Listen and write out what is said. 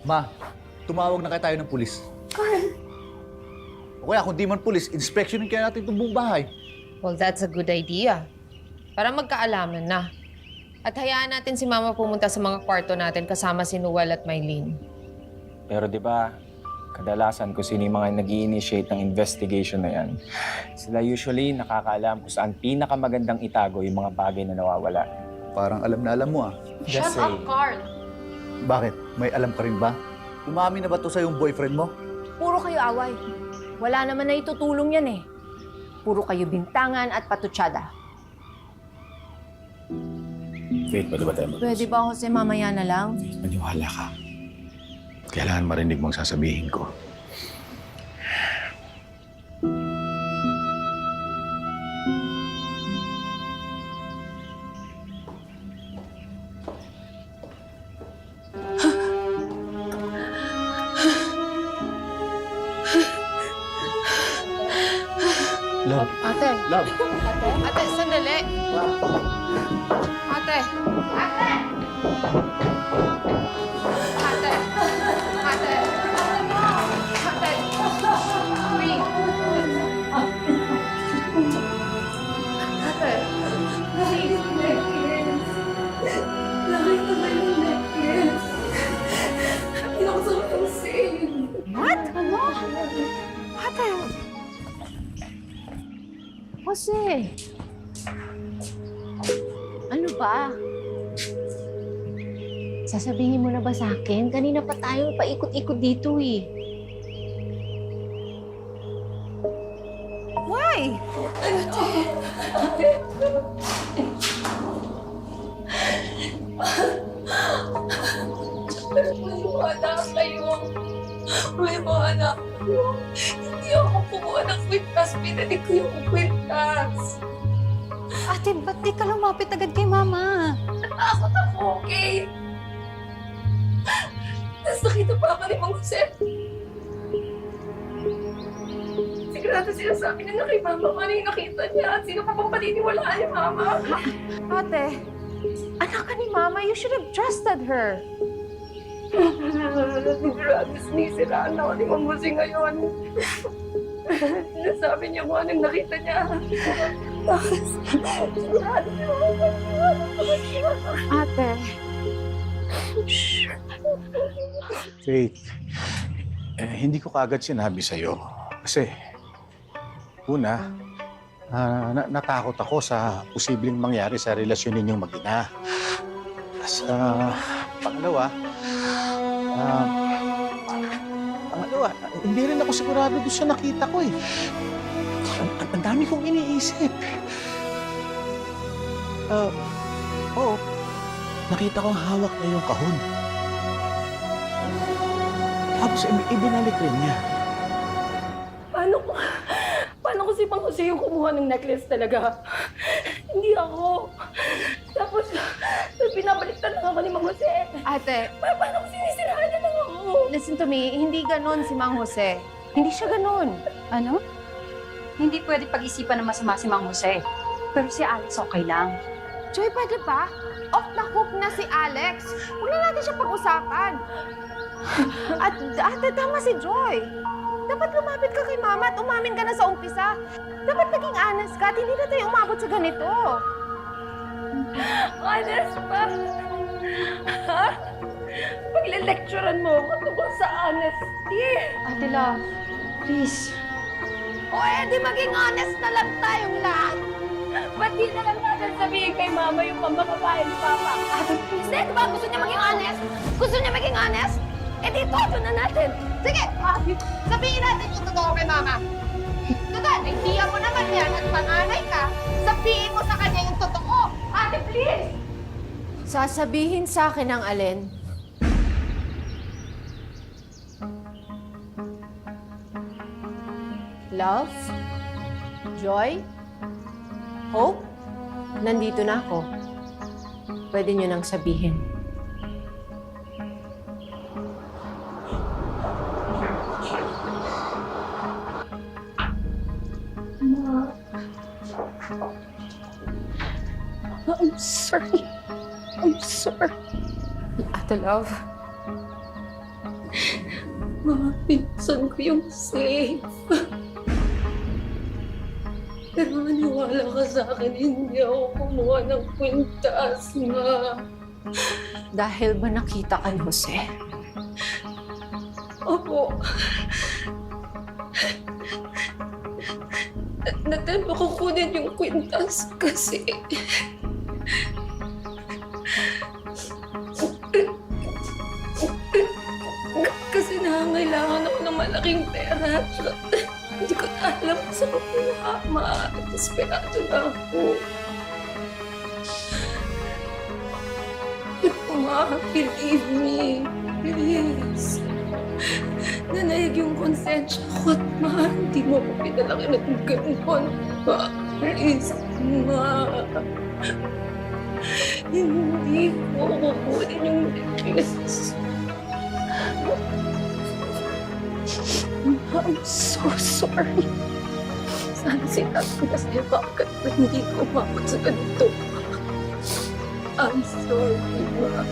Ma, tumawag na tayo ng pulis. Carl! O kaya kung di man pulis, inspeksyonin kaya natin itong buong bahay. Well, that's a good idea. Para magkaalaman na. At hayaan natin si Mama pumunta sa mga kwarto natin kasama si Noel at Mylene. Pero di ba, kadalasan kung sino yung mga nag-i-initiate ng investigation na yan, sila usually nakakaalam kung saan pinakamagandang itago yung mga bagay na nawawala. Parang alam na alam mo ah. Just Shut up, saying. Carl! Bakit? May alam ka rin ba? Umamin na ba to sa yung boyfriend mo? Puro kayo away. Wala naman na itutulong yan eh. Puro kayo bintangan at patutsada. Faith, pwede ba tayo mag-usap? Pwede ba, Jose, mamaya na lang? Faith, maniwala ka. Kailangan marinig mong sasabihin ko. Love. Ate! Love. Ate, sandali! Ate! Ate! Ate! Ate! Ate! Wait! Ate! Please, necklace. Nakita ba yung necklace? Pinakasama yung sale. What? Ano? Ate! Jose! Ano ba? Sasabihin mo na ba sa akin? Kanina pa tayo paikot-ikot dito eh. Why? Maniwala kayo. Maniwala kayo. Hindi ako kumuha ng kwintas. Pinalik ko yung kwintas. Ate, ba't di ka lumapit agad kay Mama? Natakot ako, okay? Tapos nakita pa ako ni Mang Jose. Sigurado sinasabi niya na kay Mama kung ano yung nakita niya at sino pa pang paniniwalaan ni Mama. Ate, anak ka ni Mama. You should have trusted her. Sigurado sinisiraan ako ni Mang Jose ngayon. Sinasabi niya kung anong nakita niya. Sigurado niya ako. Ate. Faith, hindi ko kaagad sinabi sa'yo. Kasi, una, natakot ako sa posibleng mangyari sa relasyon ninyong mag-ina. Tapos, pangalawa, hindi rin ako sigurado doon sa nakita ko eh. Ang dami kong iniisip. Oo, nakita kong hawak na yung kahon. Tapos, ibinalik rin niya. Paano ko si Mang Jose yung kumuha ng necklace talaga? Hindi ako. Tapos pinabaliktad lang ako ni Mang Jose. Ate, Paano ko sinisiraan niya lang ako? listen to me. Hindi ganon si Mang Jose. Hindi siya ganon. Ano? Hindi pwede pag-isipan ng masama si Mang Jose. Pero si Alex okay lang. Joy, pwede ba? Off the hook na si Alex. Huwag na natin siya pag-usapan. At ate, tama si Joy. Dapat lumapit ka kay Mama at umamin ka na sa umpisa. Dapat naging honest ka at hindi na tayo umabot sa ganito. Honest pa? Ha? Pagle-lecturean mo ako tungkol sa honesty. Ate Love, please. O di maging honest na lang tayong lahat. Ba't di na lang natin sabihin kay Mama yung pambakabae ni Papa? Ate, please. Di ba gusto niya maging honest? Gusto niya maging honest? Di todo na natin. Sige, sabihin natin yung totoo kay Mama. Total, idea mo naman yan at panganay ka. Sabihin mo sa kanya yung totoo. Ate, please! Sasabihin sa akin ang alin? Love? Joy? Hope? Nandito na ako. Pwede niyo nang sabihin. I'm sorry. I'm sorry. Ate Love, Ma, pinsan ko yung safe. Pero maniwala ka sa akin, hindi ako kumuha ng kwintas, ma. Dahil ba nakita ka ni Jose? Opo. Natempo ko kunin yung kwintas kasi... kasi nangangailangan ako ng malaking pera. Hindi ko na alam kung saan ko kuha, ma. Desperado na ako. Ma, believe me. Please. Nanayag yung konsensya ko at ma, hindi mo ko pinalaki ng gano'n. Ma, please, ma. Hindi ko kukunin yung necklace. I'm so sorry. Sana sinabi ko na sa'yo bakit na hindi ko umabot sa ganito. I'm sorry, ma.